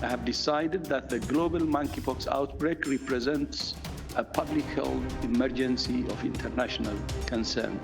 I have decided that the global monkeypox outbreak represents a public health emergency of international concern.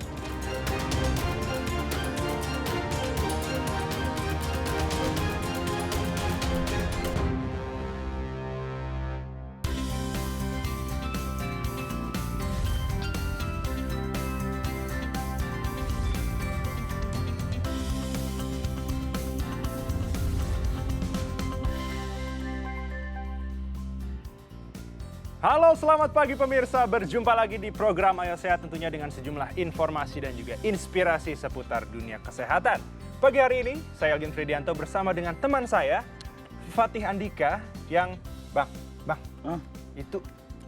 Halo, selamat pagi pemirsa. Berjumpa lagi di program Ayo Sehat tentunya dengan sejumlah informasi dan juga inspirasi seputar dunia kesehatan. Pagi hari ini, saya Algin Fridianto bersama dengan teman saya, Fatih Andika, yang... Bang, itu...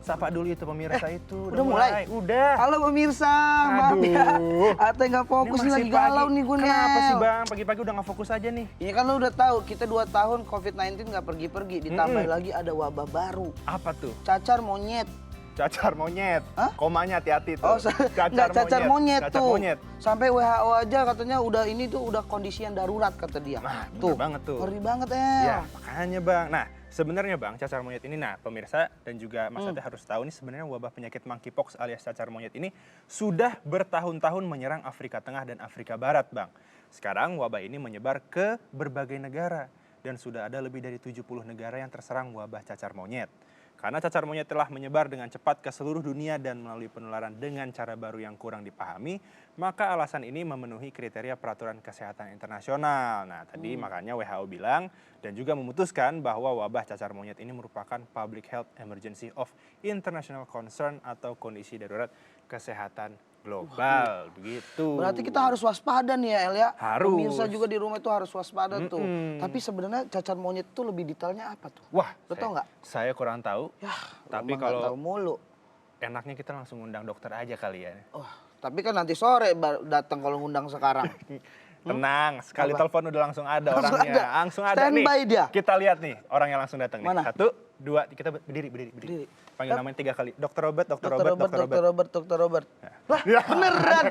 Sapa dulu itu pemirsa itu. Udah mulai? Udah. Halo pemirsa, maaf ya. Ate nggak fokus nih, lagi galau nih gue nih. Kenapa sih bang? Pagi-pagi udah nggak fokus aja nih. Ini kan lo udah tahu kita 2 tahun COVID-19 nggak pergi-pergi. Ditambah lagi ada wabah baru. Apa tuh? Cacar monyet. Cacar monyet. Hah? Komanya hati-hati tuh. Oh, cacar monyet Cacar tuh. monyet. Sampai WHO aja katanya udah ini tuh udah kondisi yang darurat kata dia. Nah, tuh. bener banget tuh. Ngeri banget Ya, makanya bang. Nah, sebenarnya bang, cacar monyet ini, nah pemirsa dan juga Mas Ate harus tahu nih sebenarnya wabah penyakit monkeypox alias cacar monyet ini sudah bertahun-tahun menyerang Afrika Tengah dan Afrika Barat bang. Sekarang wabah ini menyebar ke berbagai negara dan sudah ada lebih dari 70 negara yang terserang wabah cacar monyet. Karena cacar monyet telah menyebar dengan cepat ke seluruh dunia dan melalui penularan dengan cara baru yang kurang dipahami, maka alasan ini memenuhi kriteria peraturan kesehatan internasional. Nah, tadi makanya WHO bilang dan juga memutuskan bahwa wabah cacar monyet ini merupakan public health emergency of international concern atau kondisi darurat kesehatan global. Begitu. Berarti kita harus waspada nih ya El ya. Harus. Pemirsa juga di rumah itu harus waspada tuh. Tapi sebenarnya cacar monyet itu lebih detailnya apa tuh? Wah, Lo tau nggak? saya kurang tahu. Ya, Tapi emang nggak kalau tahu mulu. enaknya kita langsung undang dokter aja kali ya. Oh, tapi kan nanti sore datang kalau ngundang sekarang. Tenang, sekali Apa? telepon udah langsung ada Langsung orangnya. ada? Langsung ada Standby nih. dia? Kita lihat nih orang yang langsung datang nih. Mana? 1, 2, kita berdiri. Berdiri. Panggil namanya 3 kali. Dokter Robert, Dokter Dokter Robert, Dokter Robert. Dokter Robert. Wah, Ya, beneran.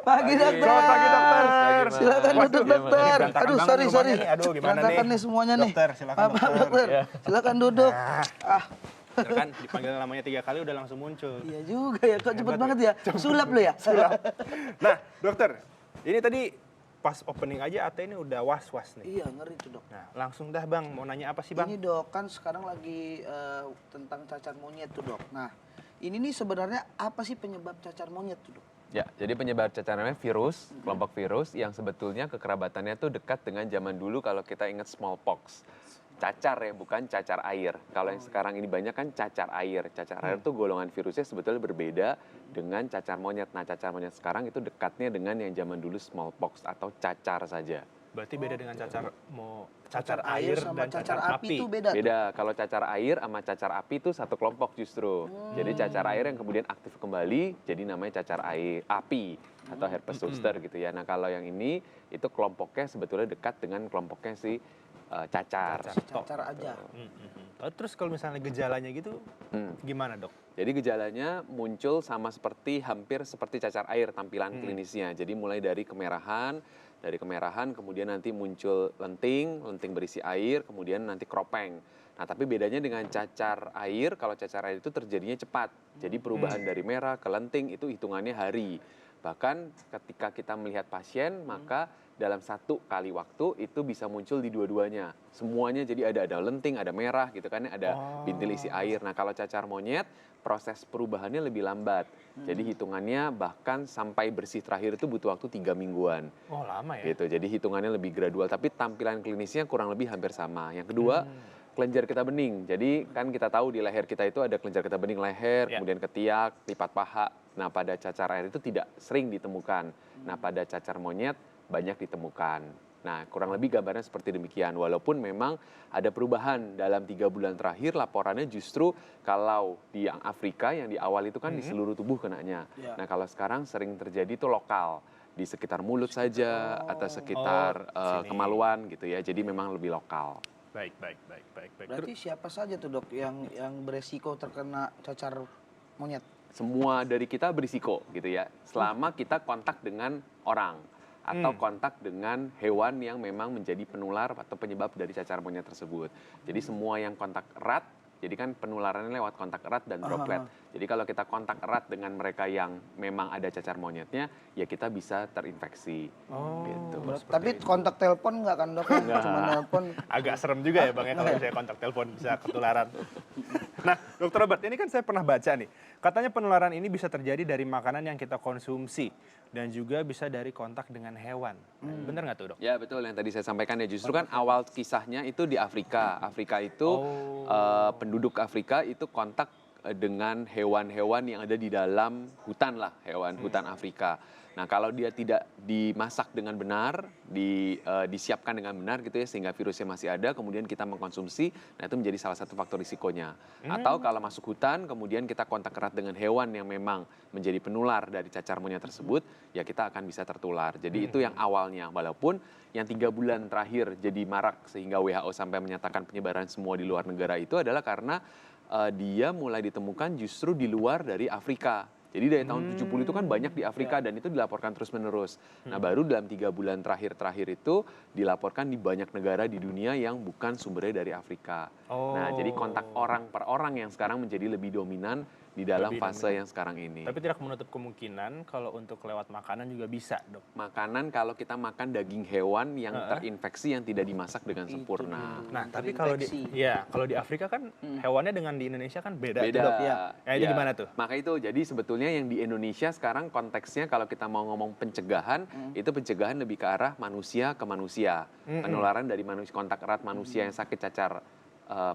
Pagi dokter. Selamat pagi dokter. Silakan Waduh, duduk dokter. berantakan Aduh, banget sorry. rumahnya nih. Aduh, gimana Berantakan nih? nih semuanya nih. Dokter, silakan Maaf, dokter. dokter. Ya. Silakan duduk. Ah, Kan dipanggil namanya 3 kali udah langsung muncul. iya juga ya. Kok cepet banget ya? Sulap lo ya? Nah, dokter, ini tadi pas opening aja Ate ini udah was-was nih. Iya, ngeri tuh dok. Nah, langsung dah Bang, mau nanya apa sih Bang? Ini dok, kan sekarang lagi tentang cacar monyet tuh dok. Nah, ini nih sebenarnya apa sih penyebab cacar monyet tuh dok? Ya, jadi penyebab cacar monyet virus, kelompok virus yang sebetulnya kekerabatannya tuh dekat dengan zaman dulu kalau kita ingat smallpox. Cacar ya, bukan cacar air. Kalau yang sekarang ini banyak kan cacar air. Cacar air tuh golongan virusnya sebetulnya berbeda dengan cacar monyet. Nah, cacar monyet sekarang itu dekatnya dengan yang zaman dulu smallpox atau cacar saja. Berarti beda dengan cacar air sama dan cacar api itu beda. Beda, kalau cacar air sama cacar api itu satu kelompok justru. Jadi cacar air yang kemudian aktif kembali, jadi namanya cacar air api atau herpes zoster gitu ya. Nah kalau yang ini itu kelompoknya sebetulnya dekat dengan kelompoknya si cacar. Cacar aja. Terus kalau misalnya gejalanya gitu, gimana dok? Jadi gejalanya muncul sama hampir seperti cacar air tampilan klinisnya. Jadi mulai dari kemerahan kemudian nanti muncul lenting berisi air, kemudian nanti kropeng. Nah tapi bedanya dengan cacar air, kalau cacar air itu terjadinya cepat. Jadi perubahan dari merah ke lenting itu hitungannya hari. Bahkan ketika kita melihat pasien, maka dalam 1 kali waktu itu bisa muncul di dua-duanya. Semuanya jadi ada lenting, ada merah gitu kan, ada bintil isi air. Nah kalau cacar monyet, proses perubahannya lebih lambat. Jadi hitungannya bahkan sampai bersih terakhir itu butuh waktu 3 mingguan. Oh lama ya? Gitu. Jadi hitungannya lebih gradual, tapi tampilan klinisnya kurang lebih hampir sama. Yang kedua, kelenjar getah bening. Jadi kan kita tahu di leher kita itu ada kelenjar getah bening leher, kemudian ketiak, lipat paha. Nah pada cacar air itu tidak sering ditemukan. Nah pada cacar monyet banyak ditemukan. Nah kurang lebih gambarnya seperti demikian. Walaupun memang ada perubahan dalam 3 bulan terakhir, laporannya justru kalau di yang Afrika yang di awal itu kan di seluruh tubuh kenanya. Nah kalau sekarang sering terjadi itu lokal. Di sekitar mulut saja atau sekitar kemaluan gitu ya. Jadi memang lebih lokal. Baik. Berarti siapa saja tuh dok yang beresiko terkena cacar monyet? Semua dari kita berisiko gitu ya. Selama kita kontak dengan orang. atau kontak dengan hewan yang memang menjadi penular atau penyebab dari cacar monyet tersebut. Jadi semua yang kontak erat, jadi kan penularannya lewat kontak erat dan droplet. Jadi kalau kita kontak erat dengan mereka yang memang ada cacar monyetnya, ya kita bisa terinfeksi. Gitu. Tapi kontak telepon nggak kan dok? Cuma telepon. Agak serem juga ya Bang ya kalau saya kontak telepon bisa ketularan. Nah, Dokter Robert, ini kan saya pernah baca nih. Katanya penularan ini bisa terjadi dari makanan yang kita konsumsi dan juga bisa dari kontak dengan hewan. Bener nggak tuh, Dok? Ya betul yang tadi saya sampaikan ya, justru kan awal kisahnya itu di Afrika. Afrika itu penduduk Afrika itu kontak dengan hewan-hewan yang ada di dalam hutan lah, hewan hutan Afrika. Nah kalau dia tidak dimasak dengan benar, disiapkan dengan benar gitu ya, sehingga virusnya masih ada, kemudian kita mengkonsumsi, nah itu menjadi salah satu faktor risikonya. Atau kalau masuk hutan, kemudian kita kontak erat dengan hewan yang memang menjadi penular dari cacar monyet tersebut, ya kita akan bisa tertular. Jadi itu yang awalnya, walaupun yang 3 bulan terakhir jadi marak sehingga WHO sampai menyatakan penyebaran semua di luar negara itu adalah karena dia mulai ditemukan justru di luar dari Afrika. Jadi dari tahun 70 itu kan banyak di Afrika dan itu dilaporkan terus-menerus. Nah baru dalam 3 bulan terakhir itu dilaporkan di banyak negara di dunia yang bukan sumbernya dari Afrika. Nah jadi kontak orang per orang yang sekarang menjadi lebih dominan di dalam fase yang sekarang ini. Tapi tidak menutup kemungkinan kalau untuk lewat makanan juga bisa, Dok. Makanan kalau kita makan daging hewan yang terinfeksi yang tidak dimasak dengan sempurna. Nah, tapi kalau di Afrika kan hewannya dengan di Indonesia kan beda, Beda. Dok. Ya, itu gimana tuh? Maka itu jadi sebetulnya yang di Indonesia sekarang konteksnya kalau kita mau ngomong pencegahan, itu pencegahan lebih ke arah manusia ke manusia. Penularan dari manusia, kontak erat manusia yang sakit cacar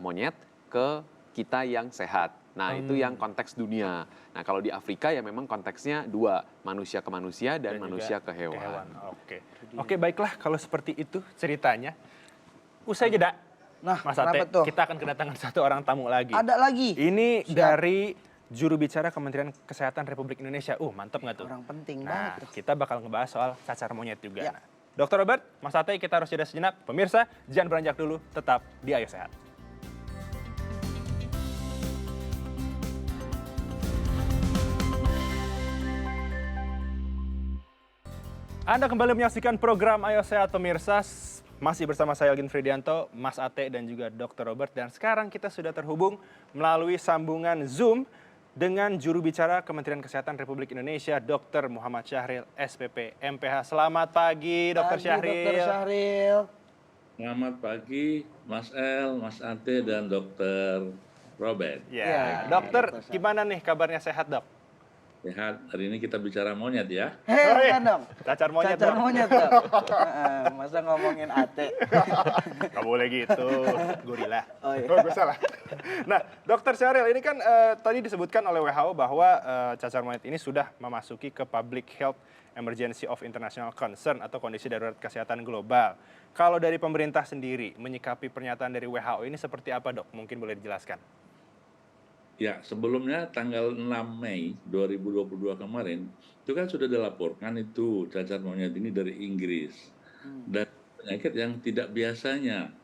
monyet ke kita yang sehat. Nah itu yang konteks dunia. Nah kalau di Afrika ya memang konteksnya 2, manusia ke manusia dan manusia ke hewan. Oke, baiklah kalau seperti itu ceritanya. Usai jeda, Nah, Mas Ate, kenapa tuh? kita akan kedatangan satu orang tamu lagi. Ada lagi. Ini dari juru bicara Kementerian Kesehatan Republik Indonesia. Mantap nggak tuh? Orang penting Nah, banget tuh. kita bakal ngebahas soal cacar monyet juga. Ya. Nah, Dokter Robert, Mas Ate, kita harus jeda sejenak. Pemirsa, jangan beranjak dulu, tetap di Ayo Sehat. Anda kembali menyaksikan program Ayo Sehat pemirsa. Masih bersama saya Elgin Fridianto, Mas Ate dan juga Dr. Robert. Dan sekarang kita sudah terhubung melalui sambungan Zoom dengan juru bicara Kementerian Kesehatan Republik Indonesia, Dr. Muhammad Syahril, SPP, MPH. Selamat pagi, Dr. Syahril. Dr. Syahril. Selamat pagi, Mas El, Mas Ate, dan Dr. Robert. Ya, dokter, gimana nih kabarnya, sehat, Dok? Sehat, hari ini kita bicara monyet ya. Bukan dong. Cacar monyet, Cacar Dok. monyet dong. Masa ngomongin ate. Nggak boleh gitu, gorila. Oh, iya. Gue salah. Nah, Dokter Syahril, ini kan tadi disebutkan oleh WHO bahwa cacar monyet ini sudah memasuki ke Public Health Emergency of International Concern atau kondisi darurat kesehatan global. Kalau dari pemerintah sendiri, menyikapi pernyataan dari WHO ini seperti apa, Dok? Mungkin boleh dijelaskan. Ya, sebelumnya tanggal 6 Mei 2022 kemarin, itu kan sudah dilaporkan itu cacar monyet ini dari Inggris. Dan penyakit yang tidak biasanya.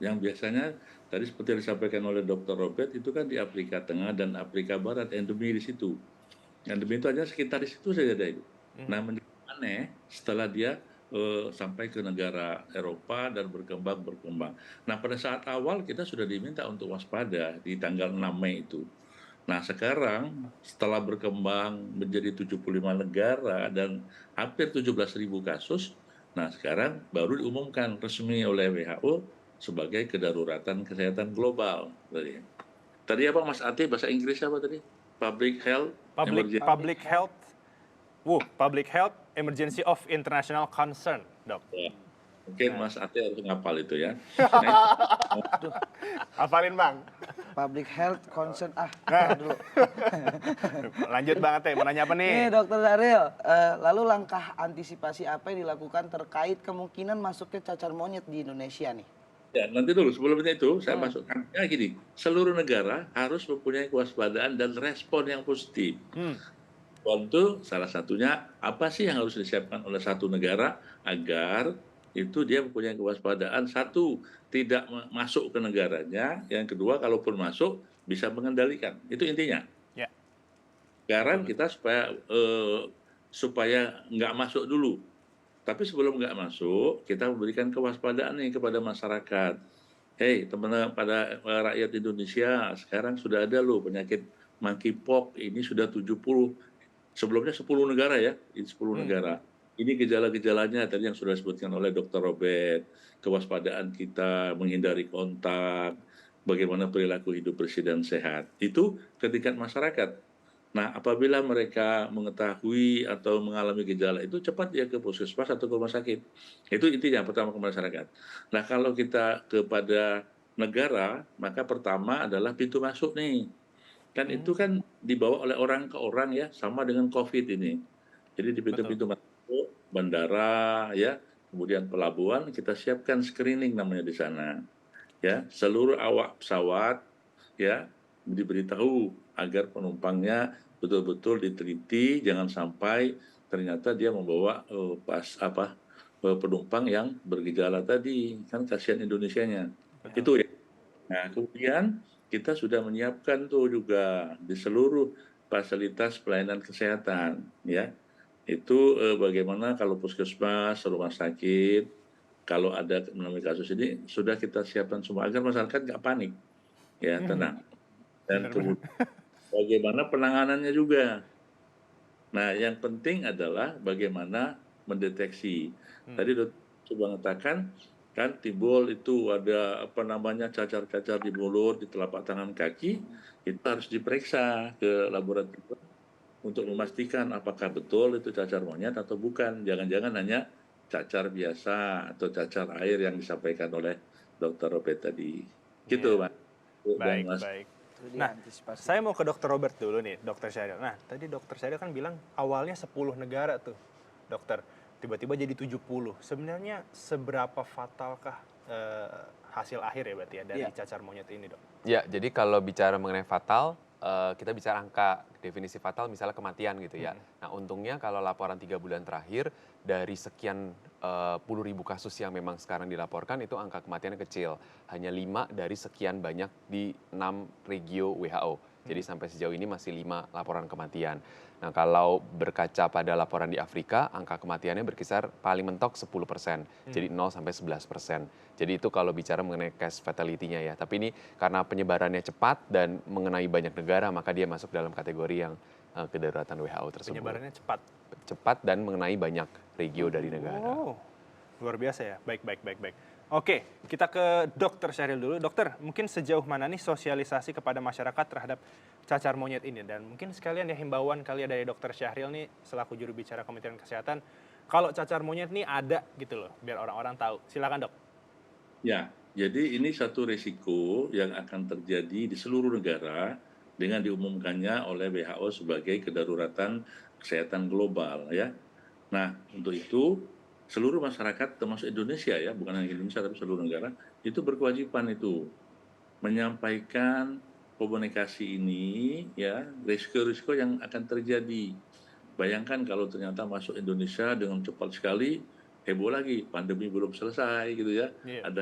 Yang biasanya, tadi seperti disampaikan oleh Dr. Robert, itu kan di Afrika Tengah dan Afrika Barat, endemi di situ. Endemi itu aja sekitar di situ saja ada itu. Nah, menjadi aneh setelah dia sampai ke negara Eropa dan berkembang. Nah, pada saat awal kita sudah diminta untuk waspada di tanggal 6 Mei itu. Nah, sekarang setelah berkembang menjadi 75 negara dan hampir 17.000 kasus, nah sekarang baru diumumkan resmi oleh WHO sebagai kedaruratan kesehatan global. Tadi apa Mas Ati, bahasa Inggris apa tadi? Public Health Public Health Emergency of International Concern, Dok. Ya. Mungkin Mas Ati harus ngapal itu ya. Hafalin, Bang. Public Health Concern. Dulu. Lanjut, Bang Ate, mau nanya apa nih? Nih, Dr. Syahril. Lalu langkah antisipasi apa yang dilakukan terkait kemungkinan masuknya cacar monyet di Indonesia nih? Ya, nanti dulu sebelumnya itu saya masukkan. Ya gini, seluruh negara harus mempunyai kewaspadaan dan respon yang positif. Untuk salah satunya apa sih yang harus disiapkan oleh satu negara agar itu dia mempunyai kewaspadaan, satu tidak masuk ke negaranya, yang kedua kalaupun masuk bisa mengendalikan, itu intinya. Ya. Sekarang kita supaya nggak masuk dulu, Tapi sebelum nggak masuk, kita memberikan kewaspadaan nih kepada masyarakat. Hei, teman-teman pada rakyat Indonesia, sekarang sudah ada loh penyakit monkeypox ini sudah 70. Sebelumnya 10 negara ya, ini 10 negara. Ini gejala-gejalanya tadi yang sudah disebutkan oleh Dr. Robert, kewaspadaan kita, menghindari kontak, bagaimana perilaku hidup bersih dan sehat. Itu ke tingkat masyarakat. Nah, apabila mereka mengetahui atau mengalami gejala itu cepat dia ke puskesmas atau ke rumah sakit. Itu intinya pertama ke masyarakat. Nah, kalau kita kepada negara, maka pertama adalah pintu masuk nih. Kan itu kan dibawa oleh orang ke orang ya, sama dengan COVID ini. Jadi di pintu-pintu masuk, bandara ya, kemudian pelabuhan kita siapkan screening namanya di sana. Ya, seluruh awak pesawat ya diberitahu agar penumpangnya betul-betul diteliti, jangan sampai ternyata dia membawa penumpang yang bergejala tadi, kan kasihan Indonesianya. Itu ya. Nah, kemudian kita sudah menyiapkan tuh juga di seluruh fasilitas pelayanan kesehatan ya. Itu bagaimana kalau puskesmas, rumah sakit, kalau ada menemui kasus ini sudah kita siapkan semua agar masyarakat nggak panik, ya tenang. Dan kemudian bagaimana penanganannya juga. Nah, yang penting adalah bagaimana mendeteksi. Tadi dokter coba mengatakan kan timbul itu ada apa namanya cacar-cacar di mulut, di telapak tangan kaki, itu harus diperiksa ke laboratorium untuk memastikan apakah betul itu cacar monyet atau bukan. Jangan-jangan hanya cacar biasa atau cacar air yang disampaikan oleh Dr. Robert tadi. Gitu, Mas. Baik, Mas. baik. Itu dia Nah, antisipasi. saya mau ke Dokter Robert dulu nih, Dokter Syahril. Nah, tadi Dokter Syahril kan bilang awalnya 10 negara tuh, dokter. Tiba-tiba jadi 70. Sebenarnya seberapa fatalkah hasil akhir ya berarti ya dari Iya. cacar monyet ini, Dok? Ya, jadi kalau bicara mengenai fatal, kita bicara angka definisi fatal misalnya kematian gitu ya. Nah, untungnya kalau laporan 3 bulan terakhir dari sekian puluh ribu kasus yang memang sekarang dilaporkan itu angka kematiannya kecil. Hanya 5 dari sekian banyak di 6 regio WHO. Jadi sampai sejauh ini masih 5 laporan kematian. Nah, kalau berkaca pada laporan di Afrika, angka kematiannya berkisar paling mentok 10%. Jadi 0 sampai 11%. Jadi itu kalau bicara mengenai case fatality-nya ya. Tapi ini karena penyebarannya cepat dan mengenai banyak negara, maka dia masuk dalam kategori yang kedaruratan WHO tersebut. Penyebarannya cepat. Cepat dan mengenai banyak regio dari negara. Oh, luar biasa ya. Baik, baik, baik, baik. Oke, kita ke Dokter Syahril dulu. Dokter, mungkin sejauh mana nih sosialisasi kepada masyarakat terhadap cacar monyet ini? Dan mungkin sekalian ya himbauan kali ya dari Dokter Syahril nih selaku juru bicara Kementerian Kesehatan, kalau cacar monyet nih ada gitu loh, biar orang-orang tahu. Silakan, Dok. Ya, jadi ini satu risiko yang akan terjadi di seluruh negara dengan diumumkannya oleh WHO sebagai kedaruratan kesehatan global ya. Nah, untuk itu seluruh masyarakat termasuk Indonesia ya, bukan hanya Indonesia tapi seluruh negara itu berkewajiban itu menyampaikan komunikasi ini ya, risiko-risiko yang akan terjadi. Bayangkan kalau ternyata masuk Indonesia dengan cepat sekali, heboh lagi, pandemi belum selesai gitu ya. Iya. Ada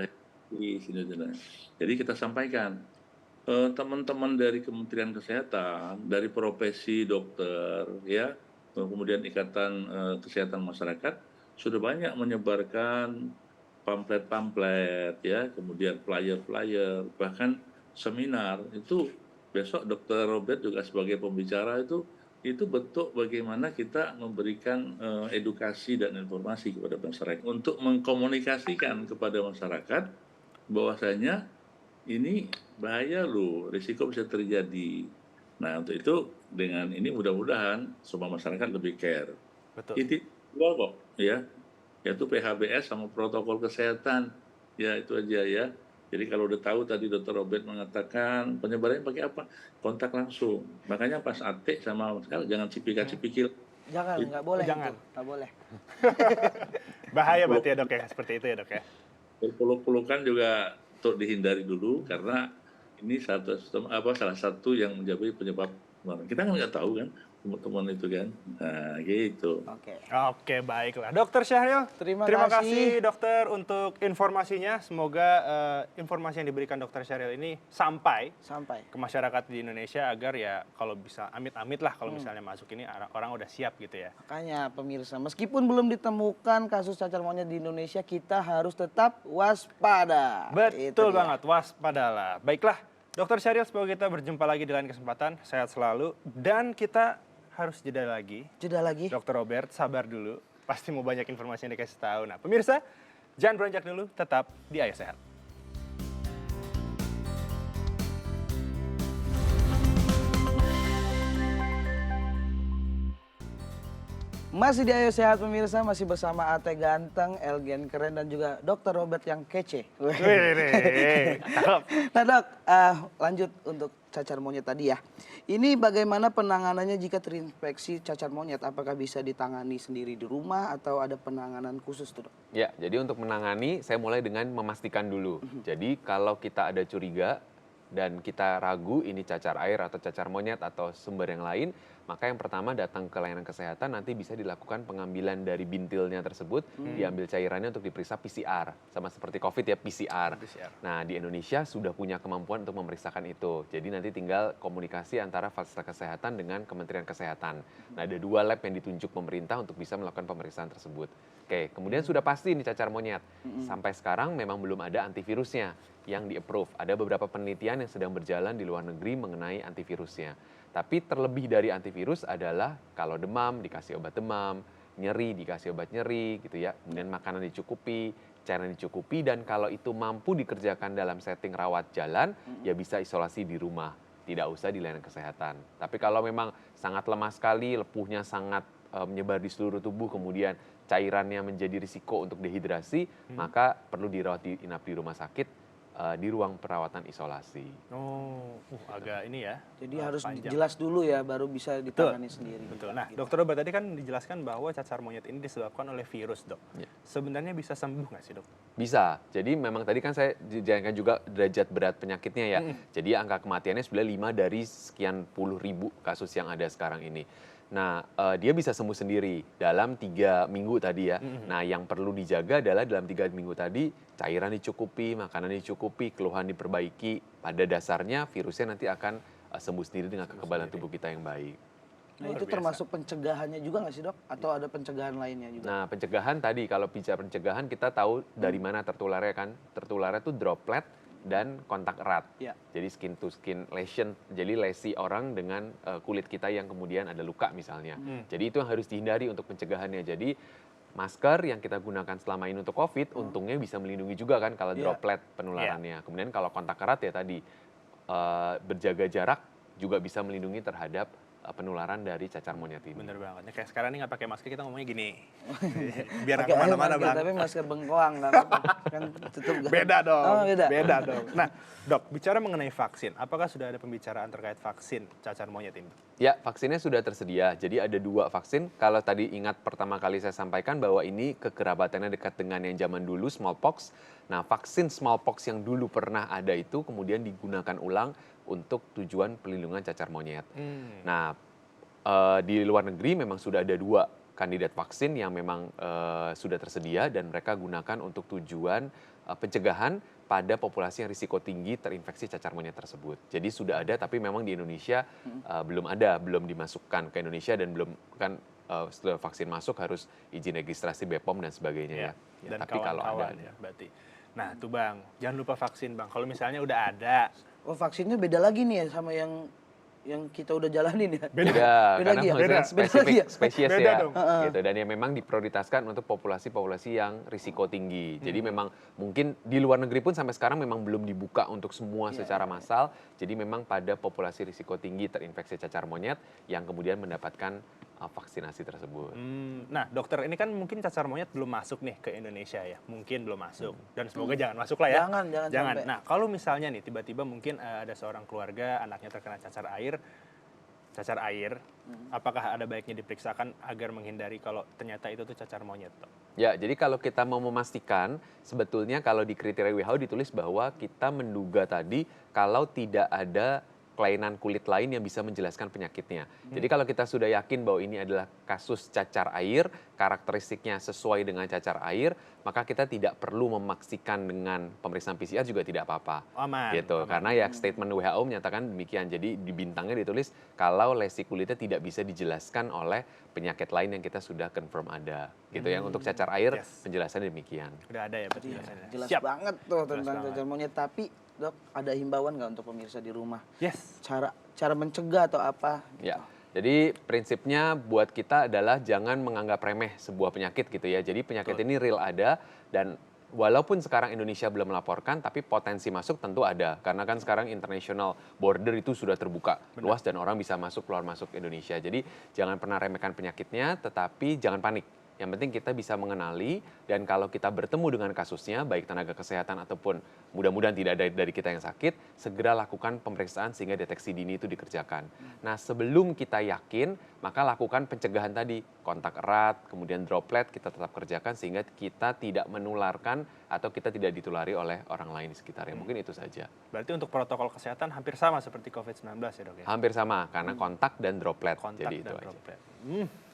di sini. Jadi kita sampaikan teman-teman dari Kementerian Kesehatan, dari profesi dokter ya, kemudian Ikatan Kesehatan Masyarakat sudah banyak menyebarkan pamflet-pamflet ya, kemudian flyer-flyer, bahkan seminar. Itu besok Dr. Robert juga sebagai pembicara itu bentuk bagaimana kita memberikan edukasi dan informasi kepada masyarakat untuk mengkomunikasikan kepada masyarakat bahwasanya ini bahaya loh, risiko bisa terjadi. Nah, untuk itu dengan ini mudah-mudahan semua masyarakat lebih care. Betul. Itu dua kok ya, yaitu PHBS sama protokol kesehatan. Ya itu aja ya. Jadi kalau udah tahu tadi Dr. Robert mengatakan penyebarannya pakai apa? Kontak langsung. Makanya pas Ate sama Mas jangan cipika-cipikil. Jangan, nggak boleh Jangan. itu, nggak boleh. Bahaya berarti ya, Dok ya, seperti itu ya, Dok ya. Peluk-pelukan juga untuk dihindari dulu karena ini salah satu yang menjadi penyebab Kita kan nggak tahu kan teman-teman itu kan. Nah, gitu. Oke. Oke, baiklah. Dokter Syahril, Terima kasih kasih. dokter untuk informasinya. Semoga informasi yang diberikan dokter Syahril ini sampai Sampai. ke masyarakat di Indonesia agar ya kalau bisa amit-amit lah kalau misalnya masuk ini orang udah siap gitu ya. Makanya pemirsa, meskipun belum ditemukan kasus cacar monyet di Indonesia, kita harus tetap waspada. Itu Betul dia. banget, waspadalah. Baiklah, dokter Syahril, semoga kita berjumpa lagi di lain kesempatan. Sehat selalu dan kita harus jeda lagi. Jeda lagi. Dokter Robert, sabar dulu. Pasti mau banyak informasi yang dikasih tahu. Nah, pemirsa, jangan beranjak dulu, tetap di Ayo Sehat. Masih di Ayo Sehat pemirsa, masih bersama Ate Ganteng, Elgen Keren dan juga Dokter Robert yang kece. Cakep. Nah dok, lanjut untuk cacar monyet tadi ya. Ini bagaimana penanganannya jika terinfeksi cacar monyet? Apakah bisa ditangani sendiri di rumah atau ada penanganan khusus tuh dok? Ya, jadi untuk menangani saya mulai dengan memastikan dulu. Jadi kalau kita ada curiga dan kita ragu ini cacar air atau cacar monyet atau sumber yang lain, maka yang pertama datang ke layanan kesehatan, nanti bisa dilakukan pengambilan dari bintilnya tersebut, diambil cairannya untuk diperiksa PCR. Sama seperti COVID ya, PCR. Nah, di Indonesia sudah punya kemampuan untuk memeriksakan itu. Jadi nanti tinggal komunikasi antara fasilitas kesehatan dengan Kementerian Kesehatan. Nah, ada 2 lab yang ditunjuk pemerintah untuk bisa melakukan pemeriksaan tersebut. Oke, kemudian sudah pasti ini cacar monyet. Sampai sekarang memang belum ada antivirusnya yang di-approve. Ada beberapa penelitian yang sedang berjalan di luar negeri mengenai antivirusnya. Tapi terlebih dari antivirus adalah kalau demam dikasih obat demam, nyeri dikasih obat nyeri gitu ya. Kemudian makanan dicukupi, cairan dicukupi, dan kalau itu mampu dikerjakan dalam setting rawat jalan, ya bisa isolasi di rumah. Tidak usah di layanan kesehatan. Tapi kalau memang sangat lemah sekali, lepuhnya sangat menyebar di seluruh tubuh, kemudian cairannya menjadi risiko untuk dehidrasi, maka perlu dirawat inap di rumah sakit, di ruang perawatan isolasi. Oh, agak ini ya. Jadi harus panjang. jelas dulu ya, baru bisa ditangani sendiri. Betul. Nah, Gitu. dokter Robert tadi kan dijelaskan bahwa cacar monyet ini disebabkan oleh virus, dok. Ya. Sebenarnya bisa sembuh nggak sih, dok? Bisa. Jadi memang tadi kan saya dijanjikan juga derajat berat penyakitnya ya. Jadi angka kematiannya sudah 5 dari sekian puluh ribu kasus yang ada sekarang ini. Nah, dia bisa sembuh sendiri dalam 3 minggu tadi ya. Nah, yang perlu dijaga adalah dalam 3 minggu tadi cairan dicukupi, makanan dicukupi, keluhan diperbaiki. Pada dasarnya virusnya nanti akan sembuh sendiri dengan kekebalan tubuh kita yang baik. Nah itu termasuk pencegahannya juga nggak sih dok? Atau ada pencegahan lainnya juga? Nah, pencegahan tadi, kalau bicara pencegahan kita tahu dari mana tertularnya kan. Tertularnya itu droplet dan kontak erat. Ya. Jadi skin to skin lesion, jadi lesi orang dengan kulit kita yang kemudian ada luka misalnya. Jadi itu yang harus dihindari untuk pencegahannya. Jadi masker yang kita gunakan selama ini untuk COVID, untungnya bisa melindungi juga kan kalau droplet penularannya. Kemudian kalau kontak erat ya tadi, berjaga jarak juga bisa melindungi terhadap penularan dari cacar monyet ini. Bener banget. Kayak sekarang ini nggak pakai masker, kita ngomongnya gini. Biar nggak Pakai air kemana-mana, masker, Bang. tapi masker bengkoang kan tutup. Beda dong. Oh, beda. dong. Nah, dok, bicara mengenai vaksin, apakah sudah ada pembicaraan terkait vaksin cacar monyet ini? Ya, vaksinnya sudah tersedia. Jadi ada 2 vaksin. Kalau tadi ingat pertama kali saya sampaikan bahwa ini kekerabatannya dekat dengan yang zaman dulu, smallpox. Nah, vaksin smallpox yang dulu pernah ada itu kemudian digunakan ulang untuk tujuan pelindungan cacar monyet. Nah, di luar negeri memang sudah ada 2 kandidat vaksin yang memang sudah tersedia dan mereka gunakan untuk tujuan pencegahan pada populasi yang risiko tinggi terinfeksi cacar monyet tersebut. Jadi sudah ada, tapi memang di Indonesia belum dimasukkan ke Indonesia dan belum kan setelah vaksin masuk harus izin registrasi BPOM dan sebagainya ya. Dan Tapi kalau kawan-kawan ada, ya, berarti. Nah, tuh Bang, jangan lupa vaksin, Bang. Kalau misalnya udah ada, Oh vaksinnya beda lagi nih ya sama yang kita udah jalanin ya? beda Beda karena lagi ya? maksudnya Beda spesifik lagi ya? spesies Beda ya, dong. gitu. Dan yang memang diprioritaskan untuk populasi-populasi yang risiko tinggi. Jadi memang mungkin di luar negeri pun sampai sekarang memang belum dibuka untuk semua secara massal. Jadi memang pada populasi risiko tinggi terinfeksi cacar monyet yang kemudian mendapatkan vaksinasi tersebut. Nah, dokter, ini kan mungkin cacar monyet belum masuk nih ke Indonesia ya. Mungkin belum masuk. Dan semoga jangan masuk lah ya. Jangan sampai. Nah, kalau misalnya nih tiba-tiba mungkin ada seorang keluarga anaknya terkena cacar air, apakah ada baiknya diperiksakan agar menghindari kalau ternyata itu tuh cacar monyet, Dok? Ya, jadi kalau kita mau memastikan, sebetulnya kalau di kriteria WHO ditulis bahwa kita menduga tadi kalau tidak ada kelainan kulit lain yang bisa menjelaskan penyakitnya. Jadi kalau kita sudah yakin bahwa ini adalah kasus cacar air, karakteristiknya sesuai dengan cacar air, maka kita tidak perlu memaksikan dengan pemeriksaan PCR juga tidak apa-apa. Aman, Gitu. aman. Karena ya statement WHO menyatakan demikian. Jadi di bintangnya ditulis kalau lesi kulitnya tidak bisa dijelaskan oleh penyakit lain yang kita sudah confirm ada. Gitu ya. Untuk cacar air Yes. penjelasannya demikian. Udah ada ya berarti Iya, penjelasannya. jelas Siap. banget tuh Jelas tentang banget. cacar monyet. Tapi dok, ada himbauan nggak untuk pemirsa di rumah? Yes. Cara mencegah atau apa? Ya, jadi prinsipnya buat kita adalah jangan menganggap remeh sebuah penyakit gitu ya. Jadi penyakit ini real ada dan walaupun sekarang Indonesia belum melaporkan, tapi potensi masuk tentu ada. Karena kan sekarang international border itu sudah terbuka luas dan orang bisa masuk keluar masuk Indonesia. Jadi jangan pernah remehkan penyakitnya, tetapi jangan panik. Yang penting kita bisa mengenali dan kalau kita bertemu dengan kasusnya, baik tenaga kesehatan ataupun mudah-mudahan tidak ada dari kita yang sakit, segera lakukan pemeriksaan sehingga deteksi dini itu dikerjakan. Nah sebelum kita yakin, maka lakukan pencegahan tadi, kontak erat, kemudian droplet kita tetap kerjakan sehingga kita tidak menularkan atau kita tidak ditulari oleh orang lain di sekitarnya. Mungkin itu saja. Berarti untuk protokol kesehatan hampir sama seperti COVID-19 ya dok ya? Hampir sama karena kontak dan droplet. Kontak Jadi itu dan aja. droplet.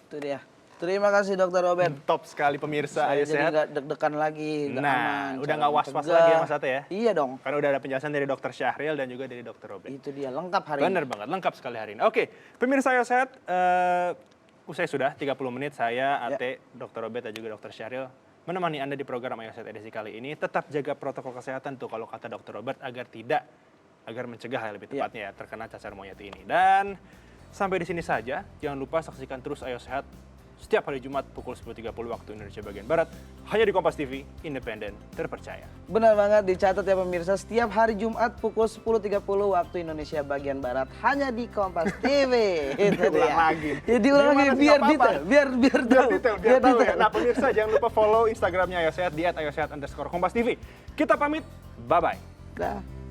Itu dia. Terima kasih dokter Robert. Top sekali pemirsa, Saya ayo jadi sehat. nggak deg-degan lagi, nggak Nah, aman. udah cara nggak was-was mencegah. lagi ya Mas Ate ya? Iya dong. Karena udah ada penjelasan dari dokter Syahril dan juga dari dokter Robert. Itu dia, lengkap hari ini. Bener banget, lengkap sekali hari ini. Oke, pemirsa ayo sehat. Usai sudah 30 menit saya, Ate, dokter Robert dan juga dokter Syahril menemani Anda di program Ayo Sehat edisi kali ini. Tetap jaga protokol kesehatan tuh kalau kata dokter Robert agar mencegah lebih tepatnya ya terkena cacar monyet ini. Dan sampai di sini saja. Jangan lupa saksikan terus Ayo Sehat setiap hari Jumat pukul 10.30 waktu Indonesia bagian Barat. Hanya di Kompas TV, independen, terpercaya. Benar banget, dicatat ya pemirsa, setiap hari Jumat pukul 10.30 waktu Indonesia bagian Barat hanya di Kompas TV. Itu Diulang dia. lagi. Ya, diulang Gimana lagi sih, biar nggak apa-apa. detail, biar tahu. Biar tahu ya. Nah pemirsa jangan lupa follow Instagramnya Ayo Sehat di @ayosehat_kompas TV. Kita pamit, bye-bye. Dah.